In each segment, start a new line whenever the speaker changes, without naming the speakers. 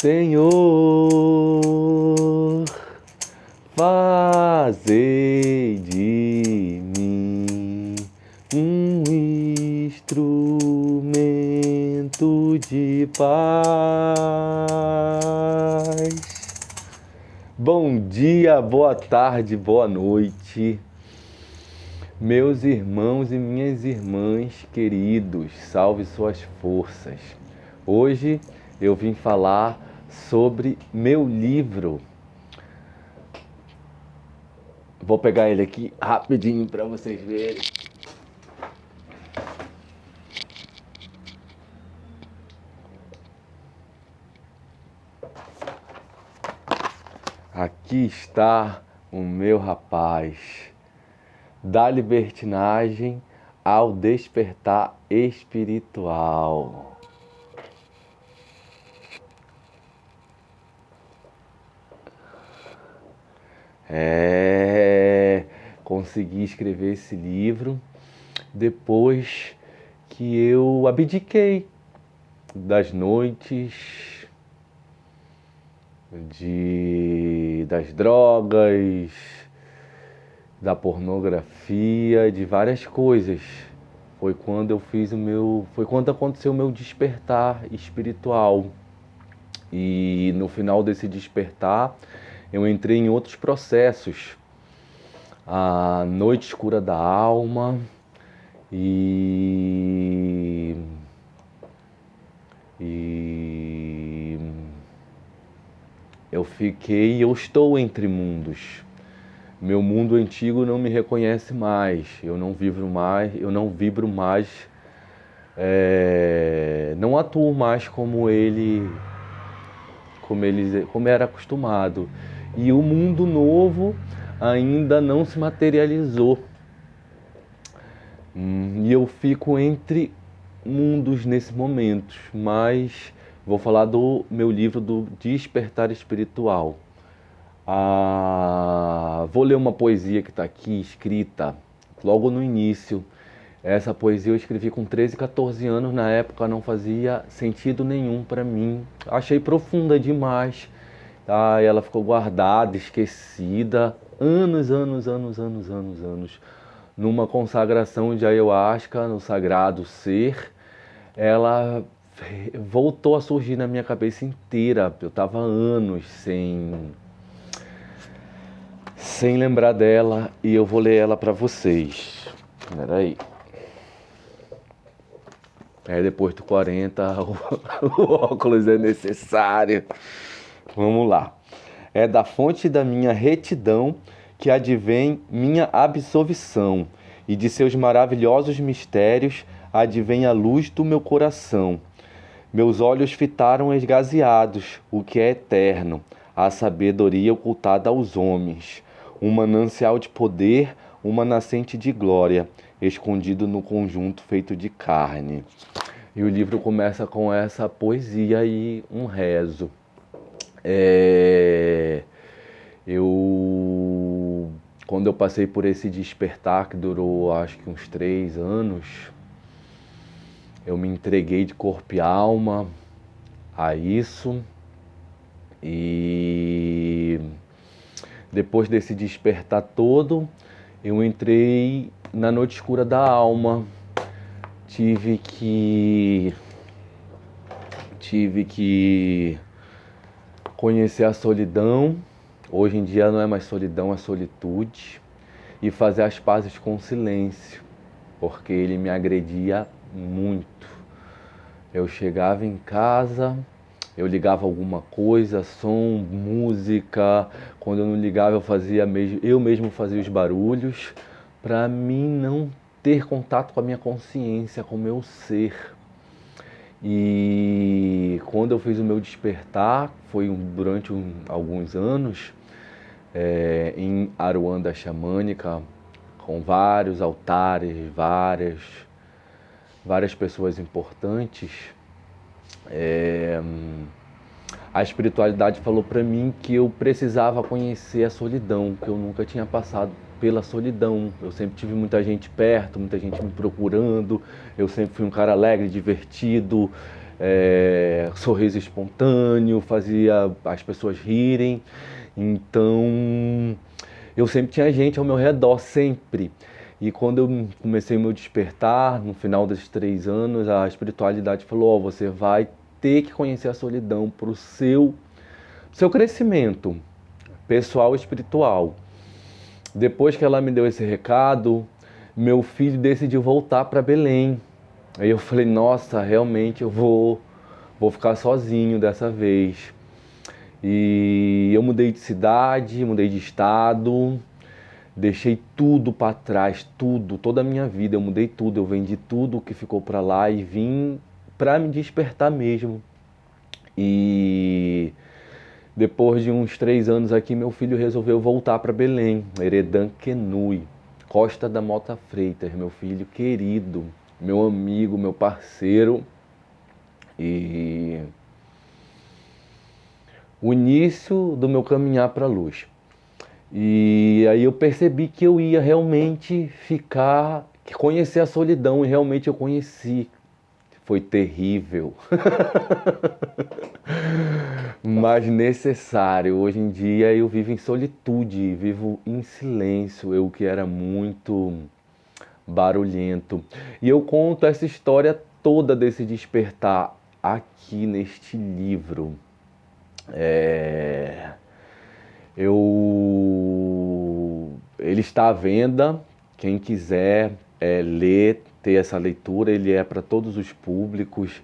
Senhor, fazei de mim um instrumento de paz. Bom dia, boa tarde, boa noite, meus irmãos e minhas irmãs queridos, salve suas forças. Hoje eu vim falar sobre meu livro. Vou pegar ele aqui rapidinho para vocês verem. Aqui está o meu rapaz, da libertinagem ao despertar espiritual. Consegui escrever esse livro depois que eu abdiquei das noites, das drogas, da pornografia, de várias coisas. Foi quando aconteceu o meu despertar espiritual. E no final desse despertar, eu entrei em outros processos. A noite escura da alma e eu estou entre mundos. Meu mundo antigo não me reconhece mais, eu não vibro mais, não atuo mais como era acostumado. E o mundo novo ainda não se materializou. E eu fico entre mundos nesse momento, mas vou falar do meu livro do Despertar Espiritual. Vou ler uma poesia que está aqui escrita logo no início. Essa poesia eu escrevi com 13, 14 anos, na época não fazia sentido nenhum para mim. Achei profunda demais. Ela ficou guardada, esquecida, anos. Numa consagração de ayahuasca, no sagrado ser, ela voltou a surgir na minha cabeça inteira. Eu estava anos sem lembrar dela e eu vou ler ela para vocês. Peraí. Depois do 40, o óculos é necessário. Vamos lá. É da fonte da minha retidão que advém minha absolvição, e de seus maravilhosos mistérios advém a luz do meu coração. Meus olhos fitaram esgazeados o que é eterno, a sabedoria ocultada aos homens, um manancial de poder, uma nascente de glória, escondido no conjunto feito de carne. E o livro começa com essa poesia e um rezo. Quando eu passei por esse despertar, que durou acho que uns 3 anos, eu me entreguei de corpo e alma a isso. E depois desse despertar todo, eu entrei na noite escura da alma. Tive que conhecer a solidão. Hoje em dia não é mais solidão, é solitude. E fazer as pazes com o silêncio, porque ele me agredia muito. Eu chegava em casa, eu ligava alguma coisa, som, música. Quando eu não ligava, eu mesmo fazia os barulhos, para mim não ter contato com a minha consciência, com o meu ser. E quando eu fiz o meu despertar, foi durante alguns anos, em Aruanda xamânica, com vários altares, várias pessoas importantes. A espiritualidade falou para mim que eu precisava conhecer a solidão, que eu nunca tinha passado pela solidão. Eu sempre tive muita gente perto, muita gente me procurando. Eu sempre fui um cara alegre, divertido, sorriso espontâneo, fazia as pessoas rirem. Então, eu sempre tinha gente ao meu redor, sempre. E quando eu comecei o meu despertar, no final desses 3 anos, a espiritualidade falou: você vai ter que conhecer a solidão para o seu crescimento pessoal e espiritual. Depois que ela me deu esse recado, meu filho decidiu voltar para Belém. Aí eu falei: nossa, realmente eu vou ficar sozinho dessa vez. E eu mudei de cidade, mudei de estado, deixei tudo para trás, tudo, toda a minha vida, eu mudei tudo, eu vendi tudo que ficou para lá e vim para me despertar mesmo. E depois de uns 3 anos aqui, meu filho resolveu voltar para Belém, Eredan Kenui, Costa da Mota Freitas, meu filho querido, meu amigo, meu parceiro. E o início do meu caminhar para a luz. E aí eu percebi que eu ia realmente conhecer a solidão, e realmente eu conheci. Foi terrível, mas necessário. Hoje em dia eu vivo em solitude, vivo em silêncio, eu que era muito barulhento. E eu conto essa história toda desse despertar aqui neste livro. Ele está à venda, quem quiser ler, ter essa leitura, ele é para todos os públicos.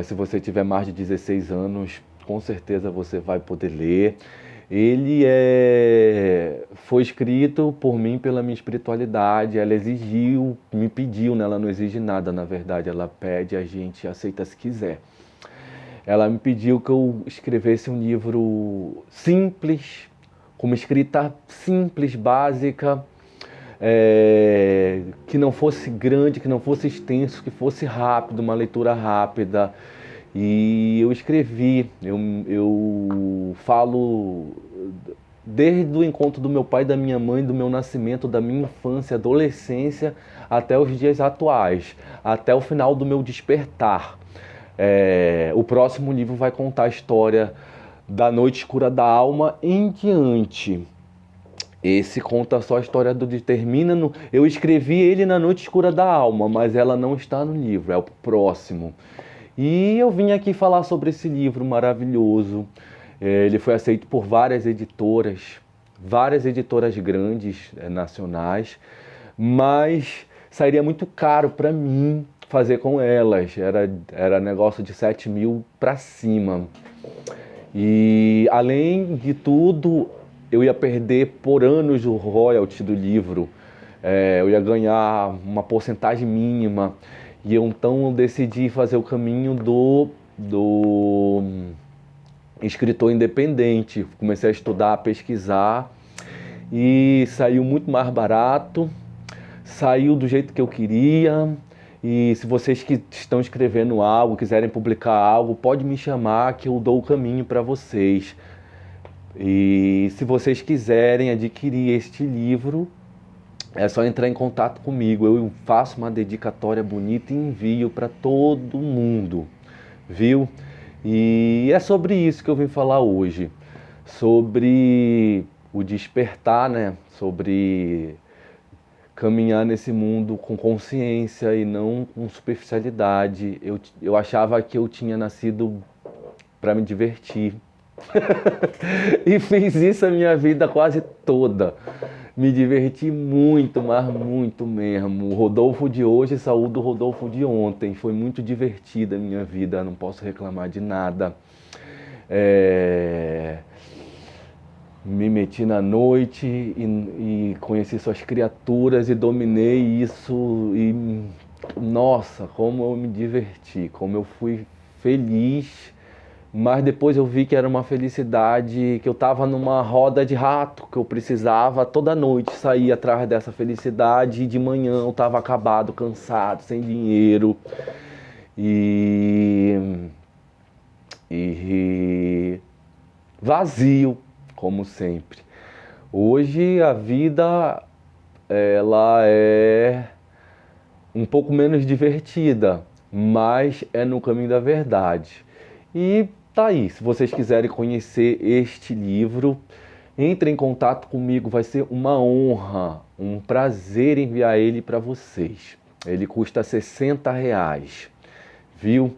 Se você tiver mais de 16 anos, com certeza você vai poder ler. Ele foi escrito por mim, pela minha espiritualidade. Ela exigiu, me pediu, né? Ela não exige nada, na verdade, ela pede, a gente aceita se quiser. Ela me pediu que eu escrevesse um livro simples, com uma escrita simples, básica, que não fosse grande, que não fosse extenso, que fosse rápido, uma leitura rápida. E eu escrevi, eu falo desde o encontro do meu pai e da minha mãe, do meu nascimento, da minha infância, adolescência, até os dias atuais, até o final do meu despertar. O próximo livro vai contar a história da noite escura da alma em diante. Esse conta só a história termina no... Eu escrevi ele na noite escura da alma, mas ela não está no livro, é o próximo. E eu vim aqui falar sobre esse livro maravilhoso. Ele foi aceito por várias editoras grandes, nacionais, mas sairia muito caro para mim fazer com elas. Era negócio de 7 mil para cima. E além de tudo, eu ia perder por anos o royalty do livro. Eu ia ganhar uma porcentagem mínima. E então eu decidi fazer o caminho do escritor independente. Comecei a estudar, a pesquisar e saiu muito mais barato. Saiu do jeito que eu queria. E se vocês que estão escrevendo algo, quiserem publicar algo, pode me chamar que eu dou o caminho para vocês. E se vocês quiserem adquirir este livro, é só entrar em contato comigo. Eu faço uma dedicatória bonita e envio para todo mundo, viu? E é sobre isso que eu vim falar hoje. Sobre o despertar, né? Sobre caminhar nesse mundo com consciência e não com superficialidade. Eu achava que eu tinha nascido para me divertir. E fiz isso a minha vida quase toda. Me diverti muito, mas muito mesmo. O Rodolfo de hoje saúde o Rodolfo de ontem. Foi muito divertida a minha vida, não posso reclamar de nada. Me meti na noite e conheci suas criaturas e dominei isso. E nossa, como eu me diverti, como eu fui feliz. Mas depois eu vi que era uma felicidade, que eu estava numa roda de rato, que eu precisava toda noite sair atrás dessa felicidade. E de manhã eu estava acabado, cansado, sem dinheiro. E vazio, como sempre. Hoje a vida, ela é um pouco menos divertida, mas é no caminho da verdade. E tá aí, se vocês quiserem conhecer este livro, entre em contato comigo, vai ser uma honra, um prazer enviar ele para vocês. Ele custa R$ 60, viu?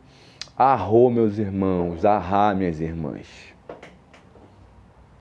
Arrô, meus irmãos, arrá, minhas irmãs.